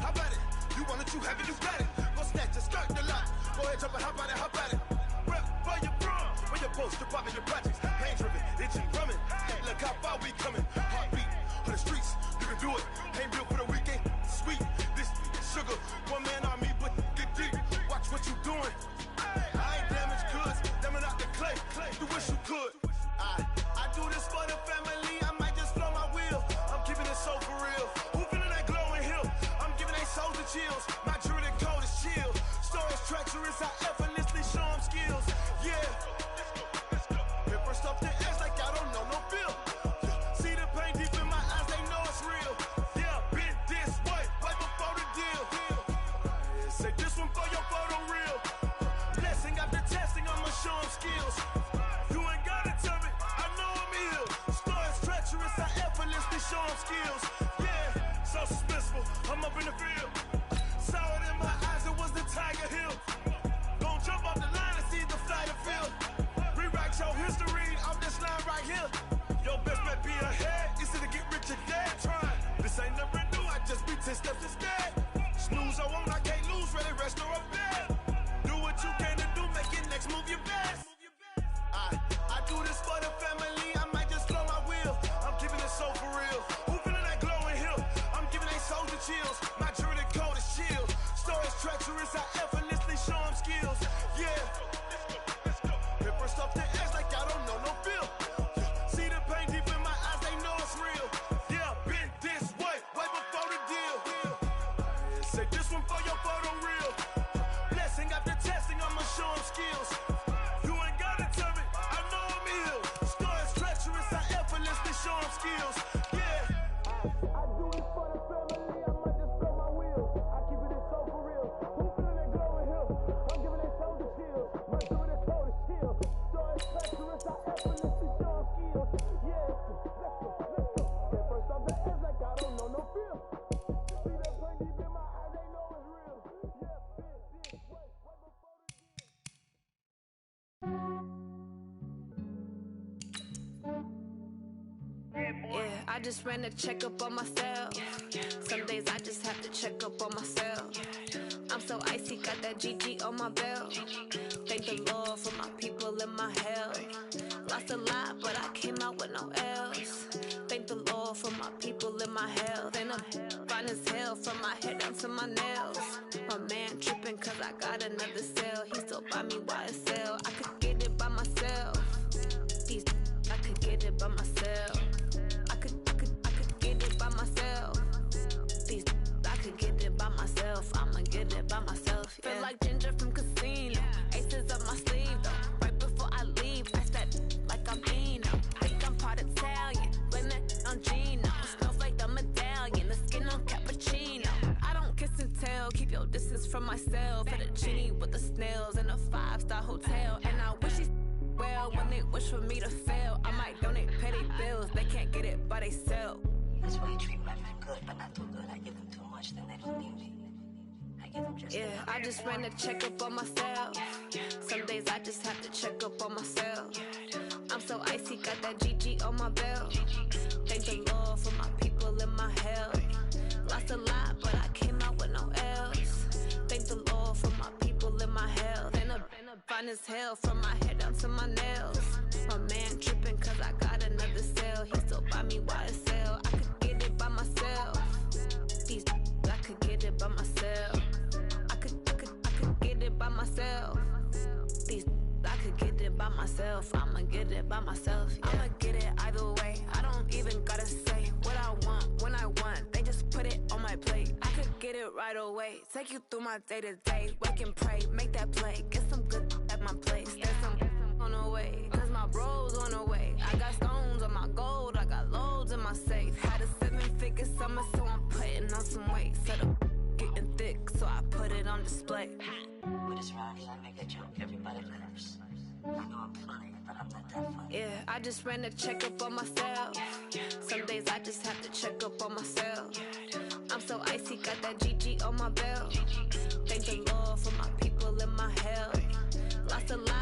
how about it? You want it, you have it, you got it. Go snatch it, skirt the lot. Go ahead, jump it, how about it? Rep for your bro, when you're supposed to pop in your projects. Pain driven, itching, drumming. Look how far we coming. Heartbeat on the streets, you can do it. Ain't built for the weekend, sweet. This sugar, one man army, but get deep. Watch what you doing. I ain't damaged goods, damn it out the clay. You wish you could. I do this for the family, I might just blow my wheel. I'm keeping it so for real. Who feeling that glowing hill? I'm giving they souls the chills. My jewelry code is chill. Stories treacherous, I effortlessly show them skills. Yeah. Paper stuff the edge like I don't know no feel. See the pain deep in my eyes, they know it's real. Yeah, been this way, right before the deal. Say this one for your photo real. Blessing after testing, I'ma show them skills. You ain't gotta tell me, I know I'm ill. Stories treacherous, I effortlessly show them skills. Yeah, so suspenseful, I'm up in the field. Saw it in my eyes, it was the Tiger Hill. Gon' jump off the line and see the flight of field. Rewrite your history off this line right here. Your best bet be ahead, easy to get rich or dead trying. This ain't never new, I just be 10 steps instead. Snooze I won't, I can't lose, ready, rest or up bed. Do what you can to do, make your next move your best. I do this for the family, I might just blow my wheel. I'm keeping it so for real. Who feeling that glowing hill? I'm giving they souls the chills. My jewelry code is chill. Stories treacherous, I effortlessly show them skills. Yeah. Paper stuff the edge like I don't know no feel. See the pain deep in my eyes, they know it's real. Yeah, been this way, right before the deal. Say this one for your photo real. Blessing after testing, I'ma show them skills. You ain't gotta tell me, I know I'm ill. Stories treacherous, I effortlessly show them skills. Yeah. I do it for the family, I might just blow my wheel. I keep it so for real. Who feeling that glowing hill? I'm giving they souls the chills. My jewelry code is chill. Stories treacherous, I effortlessly show them skills. Yeah, let's go. At first off the edge like I don't know no feel. See that pain deep in my eyes, they know it's real. Yeah, been this way, right before the Yeah, I just ran a checkup on myself. Some days I just have to check up on myself. I'm so icy, got that GG on my belt. Thank the Lord for my people and my health. Lost a lot, but I came out with no else. Thank the Lord for my people and my health. And I'm fine as hell from my head down to my nails. My man tripping cause I got another cell. He still buy me YSL. I could get it by myself. These I could get it by myself. I could get it by myself. These I could get it by myself. I'ma get it by myself. Yeah. Feel like Ginger from Casino. Aces up my sleeve though. Right before I leave, I step like I'm Eno. Think I'm part Italian. Blame it on Gino. Smells like the medallion. The skin on cappuccino. I don't kiss and tell. Keep your distance from myself. At a genie with the snails in a 5-star hotel. And I wish he's well when they wish for me to fail. I might donate petty bills. They can't get it by themselves. That's why you treat my men good, but not too good. I give them too much, then they don't need me. I give them just yeah, I just ran a checkup on myself. Some days I just have to check up on myself. I'm so icy, got that GG on my belt. Thank the Lord for my people and my health. Lost a lot, but I came out with no else. Thank the Lord for my people and my health. And I'm fine as hell from my head down to my nails. My man tripping cause I got another cell. He still buy me YSL. I could get it by myself. These I could get it by myself. I could get it by myself. These I could get it by myself. I'ma get it by myself. Yeah. I'ma get it either way. I don't even gotta say what I want when I want. They just put it on my plate. I could get it it right away. Take you through my day-to-day. Wake and pray, make that play. Get some good at my place. There's some on the way, cause my bro's on the way. I got stones on my gold, I got loads in my safe. Had a 7-figure summer, so I'm putting on some weight. Set up getting thick, so I put it on display. With this round here, I make a joke, everybody laughs. I know I'm funny, but I'm not that funny. Yeah, I just ran a checkup on myself. Some days I just have to check up on myself. I'm so icy, got that GG on my belt. Thank the Lord for my people in my hell. Lost a lot